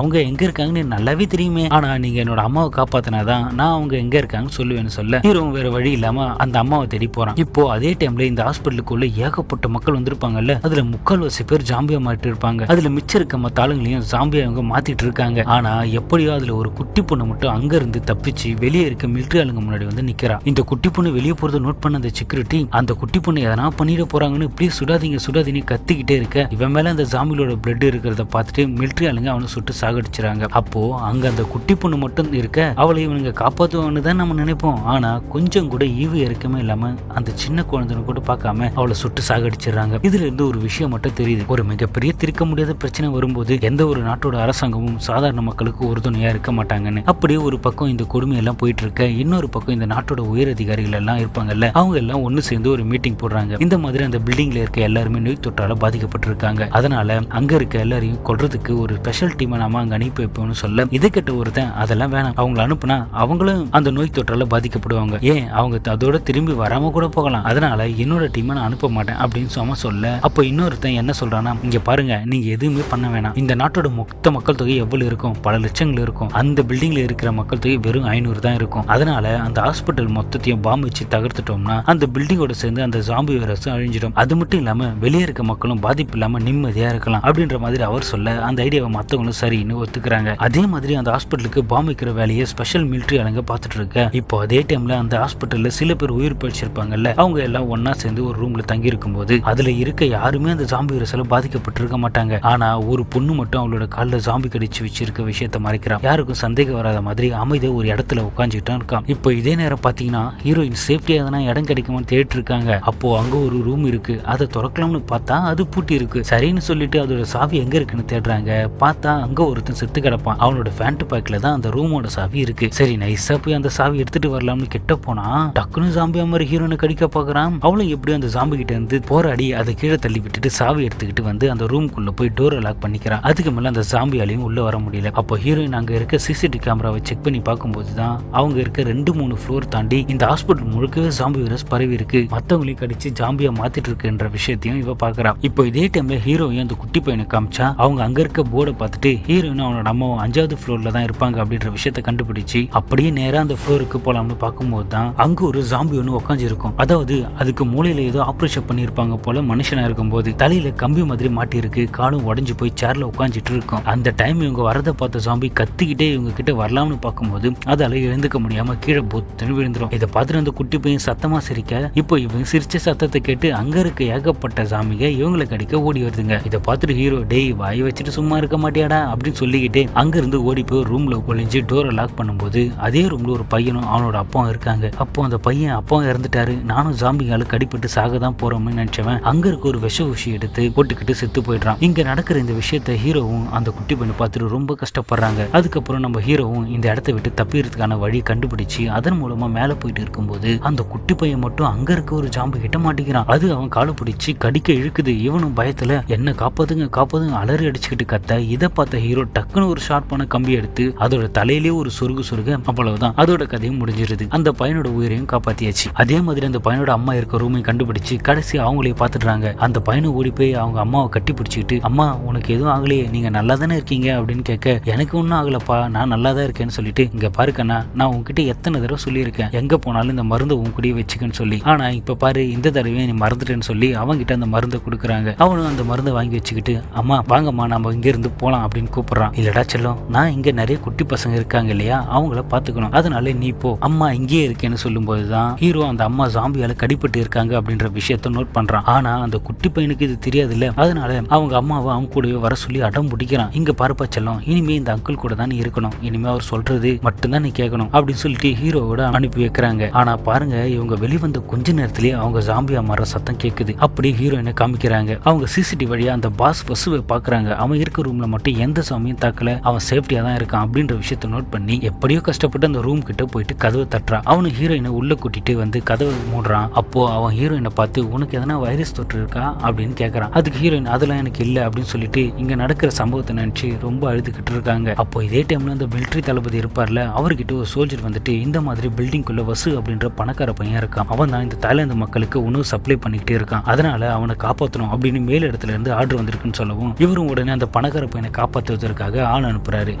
அவங்க எங்க இருக்காங்கன்னு நல்லாவே தெரியுமே, ஆனா நீங்க என்னோட அம்மாவை காப்பாத்தினாதான் நான் அவங்க எங்க இருக்காங்கன்னு சொல்லுவேன்னு சொல்ல, ஹீரோ வேற வழி இல்லாம அந்த அம்மாவை தேடி போறான். இப்போ அதே டைம்ல இந்த ஹாஸ்பிட்டலுக்குள்ள ஏகப்பட்ட மக்கள் வந்திருப்பாங்கல்ல, அதுல 3/4 பேர் ஜாம்பியா மாட்டிட்டு இருப்பாங்க. அதுல மிச்சம் இருக்க மத்த ஆளுங்களையும் ஜாம்பியா அவங்க மாத்திட்டு இருக்காங்க. ஆனா எப்படியோ அதுல ஒரு குட்டி பொண்ணு மட்டும் அங்க இருந்து தப்பிச்சு வெளியே இருக்க மிலிட்டரி ஆளுங்க முன்னாடி வந்து நிக்கிறா. இந்த குட்டி பொண்ணு வெளியே போறதை நோட் பண்ண அந்த செக்யூரிட்டி, அந்த குட்டி பொண்ணு எதனா பண்ணிட போறாங்கன்னு இப்படி சுடாதீங்க கத்திக்கிட்டே இருக்க, இவன் மேல அந்த ஜாம்பியோட பிளட் இருக்கிறத பார்த்துட்டு மிலிட்டரி ஆளுங்க அவனை சுட்டு சாகடிச்சுறாங்க. அப்போ அங்க அந்த குட்டி பொண்ணு மட்டும் இருக்க, அவளை இவனுங்க காப்பாத்துவாங்கன்னு தான் நம்ம நினைப்போம். ஆனா கொஞ்சம் கூட ஈவு இறக்கமே இல்லாம அந்த சின்ன குழந்தைன்னு கூட பார்க்காம அவளை சுட்டு சாகடிச்சிடறாங்க. இதுல இருந்து ஒரு விஷயம் மட்டும் தெரியுது, ஒரு மிகப்பெரிய தீர்க்க முடியாத பிரச்சனை வரும்போது எந்த ஒரு நாட்டோட அரசாங்கமும் சாதாரண மக்களுக்கு உறுதுணையா இருக்க மாட்டாங்கன்னு. அப்படியே ஒரு பக்கம் இந்த கொடுமை எல்லாம் போயிட்டு இருக்க, இன்னொரு பக்கம் இந்த நாட்டோட உயர் அதிகாரிகள் எல்லாம் இருப்பாங்கல்ல, அவங்க எல்லாம் ஒண்ணு சேர்ந்து ஒரு மீட்டிங் போடுறாங்க. இந்த மாதிரி அந்த பில்டிங்ல இருக்க எல்லாருமே நோய் தொற்றால பாதிக்கப்பட்டிருக்காங்க, அதனால அங்க இருக்க எல்லாரையும் கொல்றதுக்கு ஒரு ஸ்பெஷல் டீமை நாம அங்க அனுப்பி வைப்போம்னு சொல்ல, இதை கேட்ட ஒருத்தன், அதெல்லாம் வேணாம், அவங்களை அனுப்புனா அவங்களும் அந்த நோய் தொற்றால பாதிக்கப்படுவாங்க, ஏன் அவங்க அதோட திரும்பி வராம கூட போகலாம், அதனால என்னோட டீமை நான் அனுப்ப மாட்டேன் அப்படின்னு சொல்ல, அப்போ இன்னொருத்தன் என்ன சொல்றானா, இங்க பாருங்க, நீங்க எதுவுமே பண்ண வேணாம், இந்த நாட்டோட மொத்த மக்கள் தொகை எவ்வளவு இருக்கும், பல லட்சங்கள் இருக்கும், அந்த பில்டிங்ல இருக்கிற மக்கள் தொகை வெறும் 500 தான் இருக்கும், அதனால அந்த ஹாஸ்பிட்டல் மொத்தத்தையும் பாம்பு வச்சு தகர்த்துட்டோம்னா அந்த பில்டிங்கோட சேர்ந்து அந்த ஜாம்பி வைரஸ் அழிஞ்சிடும், அது மட்டும் இல்லாம வெளியே இருக்க மக்களும் பாதிப்பு இல்லாம நிம்மதியா இருக்கலாம் அப்படின்ற மாதிரி அவர் சொல்ல, அந்த ஐடியாவை மத்தவங்களும் சரின்னு ஒத்துக்கிறாங்க. அதே மாதிரி அந்த ஹாஸ்பிட்டலுக்கு பாம்பு வைக்கிற வேலையை ஸ்பெஷல் மிலிட்டரி ஆளுங்க பார்த்துட்டு இருக்க. இப்போ அதே டைம்ல அந்த ஹாஸ்பிட்டல்ல சில பேர் உயிர் பழிச்சிருப்பாங்கல்ல, அவங்க எல்லாம் ஒன்னா சேர்ந்து ஒரு ரூம்ல தங்கி இருக்கும் போது அதுல இருக்க யாருமே அந்த ஜாம்பி வைரஸால பாதிக்கப்பட்டிருக்க மாட்டாங்க. ஆனா ஒரு பொண்ணு மட்டும் அவளோட கால்ல ஜாம்பி கடிச்சு வச்சிருக்க விஷயத்த மறைக்கிறான். யாருக்கும் சந்தேகம் வராத மாதிரி அமைதியா ஒரு இடத்துல உட்காந்துட்டு இருக்கான். இப்போ இதே நேரம் பாத்தீங்கன்னா ஹீரோயின் சேஃப்டியா எதனா இடம் கிடைக்குமான்னு தேடிட்டு இருக்காங்க. அப்போ அங்க ஒரு ரூம் இருக்கு, அதை திறக்கலாம்னு பார்த்தா அது பூட்டி இருக்கு. சரின்னு சொல்லிட்டு அதோட சாவி எங்க இருக்குன்னு தேடுறாங்க. பார்த்தா அங்க ஒருத்தன் செத்து கிடப்பான். அவனோட பேண்ட் பேக்ல தான் அந்த ரூமோட சாவி இருக்கு. சரி நைஸா போய் அந்த சாவி எடுத்துட்டு வரலாம்னு கிட்ட போனா டக்குனு ஜாம்பியா மாதிரி ஹீரோனை கடிக்க பாக்குறான். அவளும் எப்படியும் அந்த ஜாம்பி கிட்ட இருந்து போராடி அதை கீழே தள்ளி விட்டுட்டு சாவி எடுத்துக்கிட்டு வந்து அந்த ரூம்குள்ள போய் டோரை லாக் பண்ணிக்கிறான். அதுக்கு மேல அந்த ஜாம்பியாலையும் உள்ள வர முடியல. அப்போ ஹீரோயின் அங்க இருக்க சிசிடிவி கேமராவை செக் பண்ணி பார்க்கும்போது தான் அவங்க இருக்க 2-3 ஃப்ளோர் தாண்டி இந்த ஹாஸ்பிட்டல் முழுக்கவே ஜாம்பி வைரஸ் பரவி இருக்கு, மத்தவங்களையும் கடிச்சு ஜாம்பியா மாத்திட்டு இருக்குன்ற விஷயத்தையும் இவ பாக்குறா. இப்போ இதே டைம்ல ஹீரோயின் அந்த குட்டி பையனை காமிச்சா அவங்க அங்க இருக்க போர்டை பார்த்துட்டு ஹீரோயின் அவனோட அம்மாவும் 5வது ஃப்ளோர்ல தான் இருப்பாங்க அப்படின்ற விஷயத்த கண்டுபிடிச்சு அப்படியே நேரா அந்த ஃப்ளோருக்கு போலாம்னு பார்க்கும்போது தான் அங்க ஒரு ஜாம்பி ஒன்று உட்காந்து இருக்கும். அதாவது அதுக்கு மூளையில ஏதோ ஆப்ரேஷன் பண்ணிருப்பாங்க போல, மனுஷனா இருக்கும்போது தலையில கம்பி மாதிரி மாட்டி இருக்கு, காலும் உடஞ்சு போய் சேர்ல உட்காந்துட்டு இருக்கும். அந்த டைம் இவங்க வரதை பார்த்த ஜாம்பி கத்திக்கிட்டே இவங்க கிட்ட வரலாம்னு பார்க்கும்போது அதால எழுந்துக்க முடியாம கீழே பொத்துன்னு விழுந்துரும். இதை பார்த்துட்டு அந்த குட்டி பையன் சத்தமா சிரிக்க, இப்போ இவங்க சிரிச்ச சத்தத்தை கேட்டு அங்க இருக்க ஏகப்பட்ட ஜாம்பிக இவங்களை கடிக்க ஓடி வருதுங்க. இதை பார்த்துட்டு ஹீரோ, டேய் வாய் வச்சுட்டு சும்மா இருக்க மாட்டியாடா அப்படின்னு சொல்லிக்கிட்டே அங்க இருந்து ஓடி போய் ரூம்ல ஒளிஞ்சு டோரை லாக் பண்ணும்போது அதே ரூம்ல ஒரு பையனும் அவனோட அப்பாவும் இருக்காங்க. அப்போ அந்த பையன் அப்பாவும் இறந்துட்டாரு, நானும் ஜாம்பிகால கடிப்பட்டு சாக தான் போறோம்னு நினைச்சவன் அங்க இருக்க ஒரு விஷ ஊசி எடுத்து போட்டு சுட்டுக்கிட்டு செத்து போயிடுறான். இங்க நடக்கிற இந்த விஷயத்த ஹீரோவும் அந்த குட்டி பையனை பார்த்துட்டு ரொம்ப கஷ்டப்படுறாங்க. அதுக்கப்புறம் நம்ம ஹீரோவும் இந்த இடத்த விட்டு தப்பிக்கிறதுக்கான வழி கண்டுபிடிச்சு அதன் மூலமா மேல போயிட்டு இருக்கும்போது அந்த குட்டி பையன் மட்டும் அங்க இருக்க ஒரு ஜாம்பு கிட்ட மாட்டிக்கிறான். அது அவன் காலை பிடிச்சி கடிக்க இழுக்குது. இவனும் பயத்துல என்ன காப்பாதுங்க காப்பாதுங்க அலறி அடிச்சுக்கிட்டு கத்த, இதை பார்த்த ஹீரோ டக்குன்னு ஒரு ஷார்ப்பான கம்பி எடுத்து அதோட தலையிலேயே ஒரு சொருக அவ்வளவுதான், அதோட கதையும் முடிஞ்சிருது. அந்த பையனோட உயிரையும் காப்பாத்தியாச்சு. அதே மாதிரி அந்த பையனோட அம்மா இருக்க ரூமையும் கண்டுபிடிச்சு கடைசி அவங்களையும் பாத்துடுறாங்க. அந்த பையனை ஓடி போய் அவங்க அம்மாவை கட்டி பிடிச்சிக்கிட்டு, அம்மா உனக்கு எதுவும் ஆகலையே, நீங்க நல்லா தானே இருக்கீங்க அப்படின்னு கேட்க, எனக்கு ஒன்னும் ஆகலப்பா, நான் நல்லா தான் இருக்கேன்னு சொல்லிட்டு, இங்க பாருக்கண்ணா நான் உங்ககிட்ட எத்தனை தடவை சொல்லியிருக்கேன் எங்க போனாலும் இந்த மருந்தை உன் கூடயே வச்சுக்கன்னு சொல்லி, ஆனா இப்ப பாரு இந்த தடவையும் நீ மறந்துட்டேன்னு சொல்லி அவங்கிட்ட அந்த மருந்தை கொடுக்குறாங்க. அவனும் அந்த மருந்தை வாங்கி வச்சுக்கிட்டு, அம்மா வாங்கம்மா நம்ம இங்க இருந்து போலாம் அப்படின்னு கூப்பிடுறான். இல்லடா செல்லம், நான் இங்க நிறைய குட்டி பசங்க இருக்காங்க இல்லையா, அவங்கள பாத்துக்கணும், அதனால நீ போ, அம்மா இங்கேயே இருக்கேன்னு சொல்லும் போதுதான் ஹீரோ அந்த அம்மா ஜாம்பியால கடிப்பட்டு இருக்காங்க அப்படின்ற விஷயத்த நோட் பண்றான். ஆனா அந்த குட்டி பையனுக்கு இது தெரியாது இல்ல, அதனால அவங்க அம்மாவை அவங்க கூடவே வர சொல்லி அடம் பிடிக்கிறான். இங்க பாருப்பா செல்லம், இனிமே இந்த அங்கிள் கூட தான் நீ இருக்கணும், இனிமே அவர் சொல்றது மட்டும்தான் நீ கேட்கணும் அப்படின்னு சொல்லிட்டு ஹீரோவோட அனுப்பி வைக்கிறாங்க. ஆனா பாருங்க, இவங்க வெளிவந்த கொஞ்ச நேரத்திலேயே அவங்க ஜாம்பியா மாற சத்தம் கேக்குது. அப்படி ஹீரோயினை காமிக்கிறாங்க. அவங்க சிசிடிவி வழியா அந்த பாஸ் வசுவை பாக்குறாங்க. அவன் இருக்க ரூம்ல மட்டும் எந்த சாமியும் தாக்கல, அவன் சேஃப்டியா தான் இருக்கான் அப்படின்ற விஷயத்த நோட் பண்ணி எப்படியோ கஷ்டப்பட்டு அந்த ரூம் கிட்ட போயிட்டு கதவை தட்டுறான். அவனு ஹீரோயினை உள்ள கூட்டிட்டு வந்து கதவை மூடுறான். அப்போ அவன் ஹீரோயினை பார்த்து, உனக்கு எதனா வைரஸ் தொற்று இருக்கா அப்படின்னு கேட்கறான். அதுக்கு ஹீரோயின் அதெல்லாம் எனக்கு இல்ல அப்படின்னு சொல்லிட்டு இங்க நடக்கிற சம்பவத்தை நினைச்சு ரொம்ப அழுதுகிட்டு இருக்காங்க. அப்போ இதே டைம்ல அந்த மிலிட்டரி தளபதி இருப்பார்ல, அவர்கிட்ட ஒரு சோல்ஜர் வந்துட்டு, இந்த மாதிரி பில்டிங்குள்ள வசு அப்படின்ற பணக்கார பையன் இருக்கான், அவன் தான் இந்த தாய்லாந்து மக்களுக்கு உணவு சப்ளை பண்ணிக்கிட்டே இருக்கான், அதனால அவனை காப்பாற்றணும் அப்படின்னு மேல் இடத்துல இருந்து ஆர்டர் வந்திருக்குன்னு சொல்லவும், இவரும் உடனே அந்த பணக்கார பையனை காப்பாற்றுவதற்காக ஆள் அனுப்புறாரு.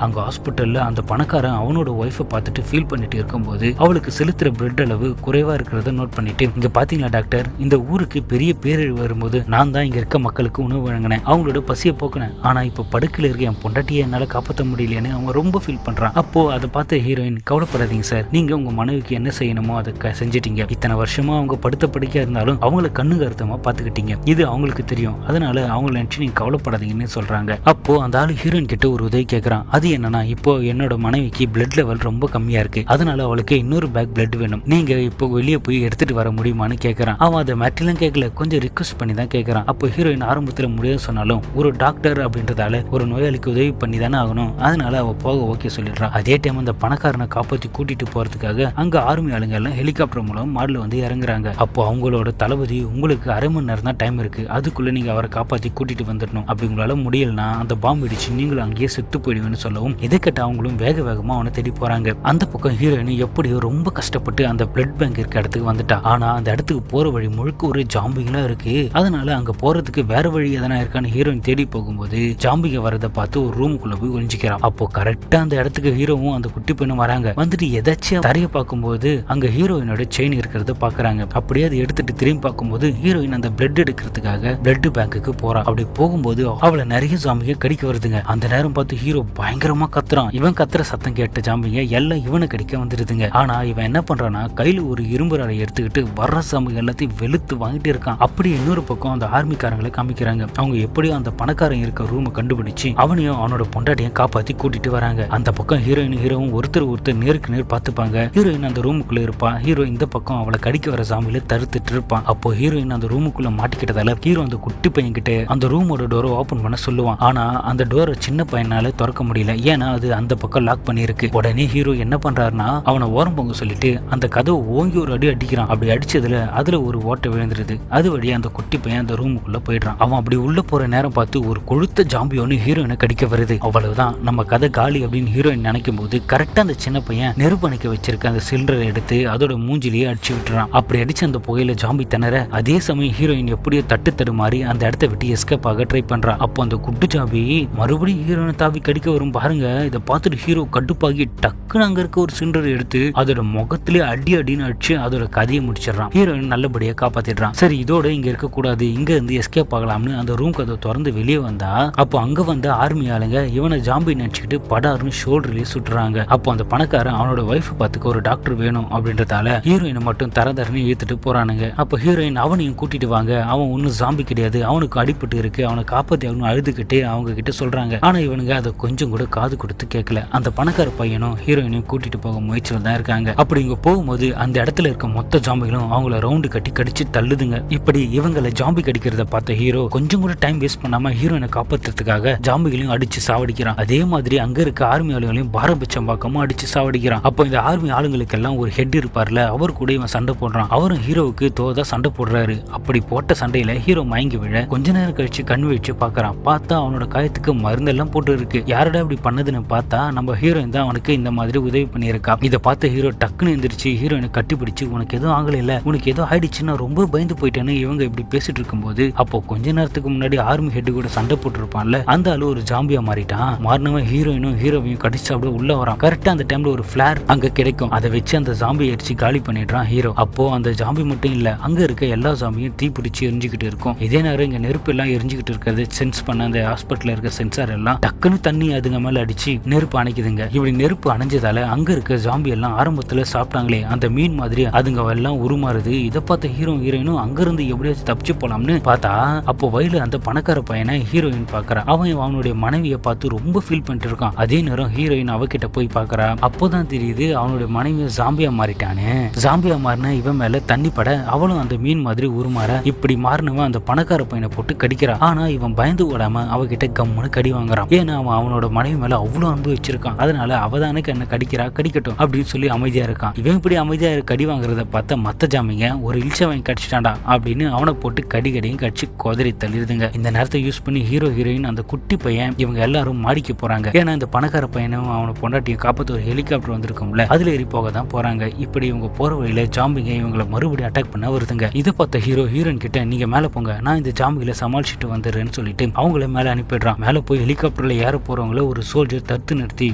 அங்க ஹாஸ்பிட்டல்ல அந்த பணக்காரன் அவனோட ஒய்ஃபை பார்த்துட்டு ஃபீல் பண்ணிட்டு இருக்கும்போது அவளுக்கு செலுத்துற பிளட் அளவு குறைவா இருக்கிறத நோட் பண்ணிட்டு, இங்க பாத்தீங்களா டாக்டர், இந்த ஊருக்கு பெரிய பேரழிவு வரும்போது நான் தான் இங்க இருக்க மக்களுக்கு உணவு வழங்கினேன், அவங்களோட பசியை போக்கினேன், ஆனா இப்ப படுக்கையில இருக்க என் பொண்டாட்டியை என்னால காப்பாற்ற முடியலன்னு அவன் ரொம்ப ஃபீல் பண்றான். அப்போ அதை பார்த்த ஹீரோயின், கவலைப்படாதீங்க சார், நீங்க உங்க மனைவிக்கு என்ன செய்யணுமோ அதை செஞ்சிட்டீங்க, இத்தனை வருஷமா அவங்க படுத்த படுக்கையா இருந்தாலும் அவங்கள கண்ணு கருத்தமா பாத்துக்கிட்டீங்க, இது அவங்களுக்கு தெரியும், அதனால அவங்கள நினைச்சு நீங்க கவலைப்படாதீங்கன்னு சொல்றாங்க. அப்போ அந்த ஆளு ஹீரோயின் கிட்ட ஒரு உதவி கேட்கறான். அது என்னன்னா, இப்போ என்னோட மனைவிக்கு பிளட் லெவல் ரொம்ப கம்மியா இருக்கு, அதனால அவளுக்கு இன்னொரு பேக் பிளட் வேணும், நீங்க இப்போ வெளியே போய் எடுத்துட்டு வர முடியுமான்னு கேட்கறான். அவன் அதை மேட்டெல்லாம் கேட்கல, கொஞ்சம் ரிக்வஸ்ட் பண்ணி தான் கேட்கறான். அப்போ ஹீரோயின் ஆரம்பத்துல முடியாது சொன்னாலும் ஒரு டாக்டர் அப்படின்றதால ஒரு நோயாளிக்கு உதவி பண்ணி தானே ஆகணும், அதனால அவ போக ஓகே சொல்லிடுறான். அதே டைம் அந்த பணக்காரனை காப்பாற்றி கூட்டிட்டு போறதுக்காக அங்க ஆர்மி ஆளுங்க எல்லாம் ஹெலிகாப்டர் மூலம் மாடல வந்து இறங்குறாங்க. அப்போ அவங்களோட தளபதி, உங்களுக்கு அரை மணி நேரம் தான் டைம் இருக்கு, அதுக்குள்ள நீங்க அவரை காப்பாற்றி கூட்டிட்டு வந்துடணும், அப்படி உங்களால முடியலன்னா அந்த பாம்பு இடிச்சு நீங்களும் அங்கேயே செத்து போயிடுவேன்னு சொல்லவும், இதை கேட்ட அவங்களும் வேக வேகமா அவனை தேடி போறாங்க. அந்த பக்கம் ஹீரோயின் எப்படியோ ரொம்ப கஷ்டப்பட்டு அந்த பிளட் பேங்க் இருக்க இடத்துக்கு வந்துட்டா. ஆனா அந்த இடத்துக்கு போற வழி முழுக்க ஒரு ஜாம்பிங்களா இருக்கு, அதனால அங்க போறதுக்கு வேற வழி எதனா இருக்கான்னு ஹீரோயின் தேடி போகும்போது ஜாம்பிங்க வரதை பார்த்து ஒரு ரூமுக்குள்ள போய் ஒளிஞ்சிக்கிறான். அப்போ கரெக்டா அந்த இடத்துக்கு ஹீரோவும் அந்த குட்டி பெண்ணும் வராங்க. வந்துட்டு எதாச்சும் தரைய பார்க்கும்போது அங்க ஹீரோயினோட செயின் இருக்கிறத பாக்குறாங்க. அப்படியே அதை எடுத்துட்டு திரும்பி பார்க்கும்போது ஹீரோயின் அந்த பிளட் எடுக்கிறதுக்காக பிளட் பேங்குக்கு போறா. அப்படி போகும்போது அவளை நிறைய ஜாம்பிங்க கடிக்க வருதுங்க. அந்த நேரம் பார்த்து ஹீரோ பயங்கரமா கத்துறான். இவன் கத்துற சத்தம் கேட்ட ஜாம்பிங்க எல்லாம் இவனை கடிக்க வந்துருதுங்க. ஆனா இவன் என்ன பண்றான்னா, கையில ஒரு இரும்பு ராடை எடுத்துக்கிட்டு வர்ற ஜாம்பிங்க எல்லாத்தையும் வெளுத்து வாங்கிட்டு இருக்கான். அப்படி இன்னொரு பக்கம் அந்த ஆர்மிக்காரங்களை காமிக்கிறாங்க. அவங்க எப்படியோ அந்த பணக்காரன் இருக்க ரூமை கண்டுபிடிச்சு அவனையும் அவனோட பொண்டாட்டியும் காப்பாத்தி கூட்டிட்டு வராங்க. அந்த பக்கம் ஹீரோயின் ஹீரோவும் ஒருத்தர் நேருக்கு நேர் பார்த்துப்பாங்க. ஹீரோயின் அந்த ரூமுக்குள்ள இருப்பான். ஹீரோ இந்த பக்கம் அவளை கடிக்க வர ஜாம்பியில தடுத்துட்டு இருப்பான். அப்போ ஹீரோயின் அந்த ரூமுக்குள்ள மாட்டிக்கிட்டதால ஹீரோ அந்த குட்டி பையன் கிட்ட அந்த ரூமோட டோரை ஓபன் பண்ண சொல்லுவான். ஆனா அந்த டோரை சின்ன பையனால திறக்க முடியல, ஏன்னா அது அந்த பக்கம் லாக் பண்ணிருக்கு. உடனே ஹீரோ என்ன பண்றாருன்னா, அவனை ஓரம் போங்க சொல்லிட்டு அந்த கதவை ஓங்கி ஒரு அடி அடிக்கிறான். அப்படி அடிச்சதுல அதுல ஒரு ஓட்டை விழுந்துருது. அது வழியா அந்த குட்டி பையன் அந்த ரூமுக்குள்ள போயிடுறான். அவன் அப்படி உள்ள போற நேரம் பார்த்து ஒரு கொழுத்த ஜாம்பி ஒன்று ஹீரோயினை கடிக்க வருது. அவ்வளவுதான், நம்ம கதை காலி அப்படின்னு ஹீரோயின் நினைக்கும் போது கரெக்டா அந்த சின்ன பையன் நெருப்பணிக்க வச்சிருக்க அந்த சிலிண்டரை எடுத்து அதோட மூஞ்சிலேயே அடிச்சு விட்டுறான். அப்படி அடிச்ச அந்த புகையில ஜாம்பி திணற, அதே சமயம் ஹீரோயின் எப்படியோ தட்டு தடுமாறி அந்த இடத்த விட்டு எஸ்கேப் ஆக ட்ரை பண்றான். அப்போ அந்த குட்டு ஜாம்பி மறுபடியும் ஹீரோயினை தாவி கடிக்க வரும் பாருங்க. இதை பார்த்துட்டு ஹீரோ கடுப்பாகி டக்குன்னு அங்க இருக்க ஒரு சிலிண்டரை எடுத்து அதோட முகத்திலே அடி அடின்னு அடிச்சு அதோட கதையை முடிச்சிடறான். ஹீரோயின் நல்லபடியா காப்பாத்திடுறான். சரி, இதோட இங்க இருக்க கூடாது, இங்க இருந்து எஸ்கேப் ஆகலாம்னு அந்த ரூம் கதை திறந்து வெளியே வந்தா, அப்போ அங்க வந்த ஆர்மி ஆளுங்க இவனை ஜாம்பி நினைச்சுக்கிட்டு படாருன்னு ஷோல்டர்லயே சுட்டுறாங்க. அப்போ அந்த பணக்காரன் அவனோட ஒய்ஃப் பார்த்துக்க ஒரு டாக்டர் வேணும் அப்படின்றதால ஹீரோயினை மட்டும் தரதரன்னு இழுத்துட்டு போறானுங்க. அப்போ ஹீரோயின் அவனையும் கூட்டிட்டு வாங்க, அவன் ஒன்னும் ஜாம்பி கிடையாது, அவனுக்கு அடிபட்டு இருக்கு, அவனை காப்பாத்தி அவனு அழுதுகிட்டே அவங்க கிட்ட சொல்றாங்க. ஆனா இவனுங்க அதை கொஞ்சம் கூட காது கொடுத்து கேட்கல. அந்த பணக்கார பையனும் ஹீரோயினையும் கூட்டிட்டு போக முயற்சியில் தான் இருக்காங்க. அப்படி இங்க போகும்போது அந்த இடத்துல இருக்க மொத்த ஜாம்பிகளும் அவங்கள ரவுண்டு கட்டி கடிச்சு தள்ளுதுங்க. இப்படி இவங்களை ஜாம்பி கடிக்கிறத பார்த்த ஹீரோ கொஞ்சம் கூட டைம் வேஸ்ட் பண்ணாம ஹீரோயினை காப்பாத்துறதுக்காக ஜாம்பிகளையும் அடிச்சு சாவடிக்கிறான். அதே மாதிரி அங்க இருக்க ஆர்மி ஆளுங்களையும் பாரபட்சம் பார்க்காம அடிச்சு சாவடிக்கிறான். அப்போ இந்த ஆர்மி ஆளுங்களுக்கு எல்லாம் ஒரு ஹெட் இருப்பார்ல, அவர் கூட இவன் சண்டை போடுறான். அவரும் ஹீரோவுக்கு தோதா சண்டை போடுறாரு. அப்படி போட்ட சண்டையில ஹீரோ மயங்கி விழ கொஞ்ச நேரம் கழிச்சு கண் வச்சு பாக்குறான். பார்த்தா அவனோட காயத்துக்கு மருந்தெல்லாம் போட்டு இருக்கு. யாரடா இப்படி பண்ணதுன்னு பார்த்தா நம்ம ஹீரோயின் தான் அவனுக்கு இந்த மாதிரி உதவி பண்ணியிருக்கா. இதை பார்த்த ஹீரோ டக்குன்னு எந்திரிச்சு ஹீரோயினை கட்டி பிடிச்சு, உனக்கு எதுவும் ஆகல இல்ல, உனக்கு ஏதோ ஆயிடுச்சுன்னா ரொம்ப பயந்து போயிட்டேன்னு இவங்க இப்படி பேசிட்டு இருக்கும்போது, அப்போ கொஞ்ச நேரத்துக்கு முன்னாடி ஆர்மி ஹெட் கூட சண்டை போட்டுருப்பான்ல, அந்த ஆளு ஒரு ஜாம்பியா மாறிட்டான். மாறினவன் ஹீரோயினும் ஹீரோவையும் கடிச்சு அப்படியே உள்ள வரான். கரெக்டா அந்த டைம்ல ஒரு ஃபிளார் அங்க கிடைக்கும். அதை வச்சு அந்த ஜாம்பி அடிச்சு காலி பண்ணிடுறான் ஹீரோ. அப்போ அந்த ஜாம்பி மட்டும் இல்ல, அங்க இருக்க எல்லா ஜாம்பியும் தீ பிடிச்சு எரிஞ்சுக்கிட்டு இருக்கும். இதே நேரம் இங்க நெருப்பு எல்லாம் எரிஞ்சுக்கிட்டு இருக்கிறது சென்ஸ் பண்ண அந்த ஹாஸ்பிட்டல்ல இருக்க சென்சார் எல்லாம் டக்குன்னு தண்ணி அதுங்க மேல அடிச்சு நெருப்பு அணைக்குதுங்க. இப்படி நெருப்பு அணைஞ்சதால அங்க இருக்க ஜாம்பி எல்லாம் ஆரம்பத்துல சாப்பிட்டாங்களே அந்த மீன் மாதிரி அதுங்க எல்லாம் உருமாறுது. இதை பார்த்த ஹீரோயினும் அங்க இருந்து எப்படியாச்சும் தப்பிச்சு போலாம்னு பார்த்தா, அப்போ வயல அந்த பணக்கார பையனை ஹீரோயின் பாக்குறான். அவனுடைய மனைவியை பார்த்து ரொம்ப ஃபீல் பண்ணிட்டு இருக்கான். அதே நேரம் ஹீரோயின் அவகிட்ட போய் பாக்குறா. அப்போதான் தெரியுது அவனுடைய மனைவியை ஜாம்பியா மாறிட்டானு. ஜாம்பியா மாறின இவன் மேல தண்ணி பட அவளும் அந்த மீன் மாதிரி உருமாற, இப்படி மாறினவன் அந்த பணக்கார பையனை போட்டு கடிக்கிறான். ஆனா இவன் பயந்து ஓடாம அவகிட்ட கம்முன்னு கடி வாங்குறான். ஏன்னா அவனோட மனைவி மேல அவ்வளவு அன்பு வச்சிருக்கான். அதனால அவதானுக்கு என்ன கடிக்கிறா, கடிக்கட்டும் அப்படின்னு சொல்லி அமைதியா இருக்கான். இவன் இப்படி அமைதியா கடி வாங்குறத பார்த்த மத்த ஜாமிங்க ஒரு இல்ச்சவன் கடிச்சிட்டான்டா அப்படின்னு அவனை போட்டு கடிகடியும் கடிச்சு கொதறி தள்ளிடுதுங்க. இந்த நேரத்தை யூஸ் பண்ணி ஹீரோயின் அந்த குட்டி பையன் இவங்க எல்லாரும் மாடிக்க போறாங்க. ஏன்னா இந்த பணக்கார பையனும் அவனை பொண்டாட்டியை காப்பாற்ற ஒரு ஹெலிகாப்டர் வந்திருக்கும்ல, அதுல ஏறி போக தான் போறாங்க. இப்படி இவங்க போற வழியில ஜாம்பிங்க இவங்களை மறுபடியும் அட்டாக் பண்ண வருதுங்க. இதை பார்த்த ஹீரோயின் கிட்ட, நீங்க மேல போங்க, நான் இந்த ஜாம்பிகளை சமாளிச்சுட்டு வந்துடுறேன்னு சொல்லிட்டு அவங்கள மேல அனுப்பிடுறான். மேல போய் ஹெலிகாப்டர்ல ஏற போறவங்கள ஒரு சோல்ஜர் தடுத்து நிறுத்தி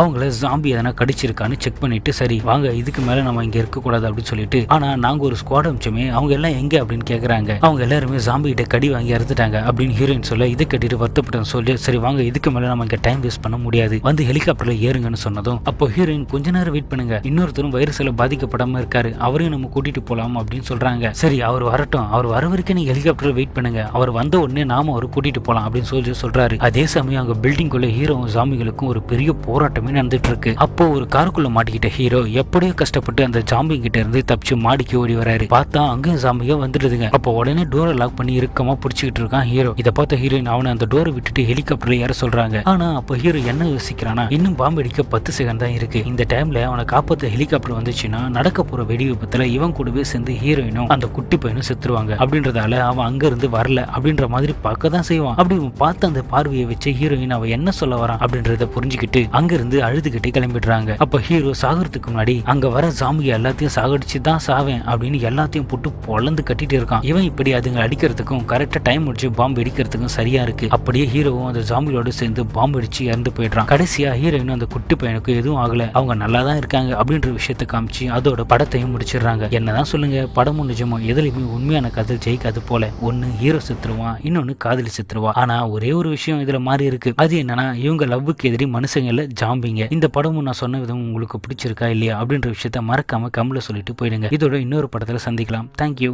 அவங்கள ஜாம்பி எதனா கடிச்சிருக்கான்னு செக் பண்ணிட்டு, சரி வாங்க இதுக்கு மேல நம்ம இங்க இருக்க கூடாது அப்படின்னு சொல்லிட்டு, ஆனா நாங்க ஒரு ஸ்குவாட் அமிச்சோமே அவங்க எல்லாம் எங்க அப்படின்னு கேக்குறாங்க. அவங்க எல்லாருமே ஜாம்பி கிட்ட கடி வாங்கி இறந்துட்டாங்க அப்படின்னு ஹீரோயின் சொல்ல, இதை கட்டிட்டு வருத்தப்பட்ட சோல்ஜர், சரி வாங்க இதுக்கு மேல நம்ம இங்க டைம் வேஸ்ட் பண்ண முடியாது, வந்து ஹெலிகாப்டர்ல ஏறுங்கன்னு சொன்னதும், அப்போ ஹீரோயின் கொஞ்ச நேரம் வெயிட் பண்ணுங்க, இன்னொருத்தரும் வைரஸ்ல பாதிக்கப்படாம இருக்காரு, அவரையும் நம்ம கூட்டிட்டு போலாம் அப்படின்னு சொல்றாங்க. சரி அவர் வரட்டும், அவர் வர வரைக்கும் நீங்க ஹெலிகாப்டர்ல வெயிட் பண்ணுங்க, அவர் வந்த உடனே நாம அவரை கூட்டிட்டு போலாம் அப்படின்னு சோல்ஜர் சொல்றாரு. அதே சமயம் அங்க பில்டிங்குள்ள ஹீரோவும் ஜாம்பிகளுக்கும் ஒரு பெரிய போராட்டமே நடந்துட்டு இருக்கு. அப்போ ஒரு காருக்குள்ள மாட்டிக்கிட்ட ஹீரோ எப்படியோ கஷ்டப்பட்டு அந்த ஜாம்பி கிட்ட இருந்து தப்பிச்சு மாடிக்கு ஓடி வராரு. பார்த்தா அங்கேயும் ஜாம்பியா வந்துடுதுங்க. அப்போ உடனே டோரை லாக் பண்ணி இறுக்கமா பிடிச்சிக்கிட்டு இருக்கான் ஹீரோ. இதை பார்த்த ஹீரோயின் அவனை அந்த டோரை விட்டுட்டு ஹெலிகாப்டர்ல ஏற சொல்றாங்க. ஆனா அப்போ ஹீரோ என்ன யோசிக்கிறானா, இன்னும் பாம்பு அடிக்க 10 செகண்ட் தான் இருக்கு. இந்த டைம்ல அவனை காப்பாத்த ஹெலிகாப்டர் வந்துச்சுன்னா நடக்க போற வெடி விபத்துல இவன் கூடவே சேர்ந்து ஹீரோயினும் அந்த குட்டி பையனும் செத்துருவாங்க. அப்படின்றதால அவன் அங்க இருந்து வரல அப்படின்ற மாதிரி பார்க்க தான் செய்வான். அப்படி பார்த்து அந்த பார்வையை வச்சு ஹீரோயின் அவன் என்ன சொல்ல வரான் அப்படின்றத புரிஞ்சுக்கிட்டு அங்க இருந்து அழுதுகிட்டு கிளம்பிடுறாங்க. அப்ப ஹீரோ சாகிறதுக்கு முன்னாடி அங்க வர ஜாம்பி எல்லாத்தையும் சாகடிச்சு தான் சாவேன் அப்படின்னு எல்லாத்தையும் போட்டு பொழந்து கட்டிட்டு இருக்கான். இவன் இப்படி அதுங்க அடிக்கிறதுக்கும் கரெக்டா டைம் முடிச்சு பாம்பு அடிக்கிறதுக்கும் சரியா இருக்கு. அப்படியே ஹீரோவும் அந்த ஜாம்பியோட சேர்ந்து பாம்பு அடிச்சு இறந்து போயிடுறான். கடைசியா ஹீரோயினும் அந்த குட்டி பையனுக்கு எதுவும் ஆகல, அவங்க நல்லா தான் இருக்காங்க அப்படின்ற விஷயத்தை காமிச்சு அதோட படத்தையும் முடிச்சிடுறாங்க. என்னதான் சொல்லுங்க, படமும் நிஜமோ எதுலையுமே உண்மையான கதை ஜெயிக்காது போல. ஒன்னு ஹீரோ செத்துருவான், இன்னொன்னு காதலி செத்துருவா. ஆனா ஒரே ஒரு விஷயம் இதுல மாறி இருக்கு. அது என்னன்னா, இவங்க லவ்வுக்கு எதிரி மனுஷங்க இல்ல ஜாம்பிங்க. இந்த படமும் நான் சொன்ன விதம் உங்களுக்கு பிடிச்சிருக்கா இல்லையா அப்படின்ற விஷயத்த மறக்காம கமெண்ட்ல சொல்லிட்டு போயிடுங்க. இதோட இன்னொரு படத்துல சந்திக்கலாம். தேங்க்யூ.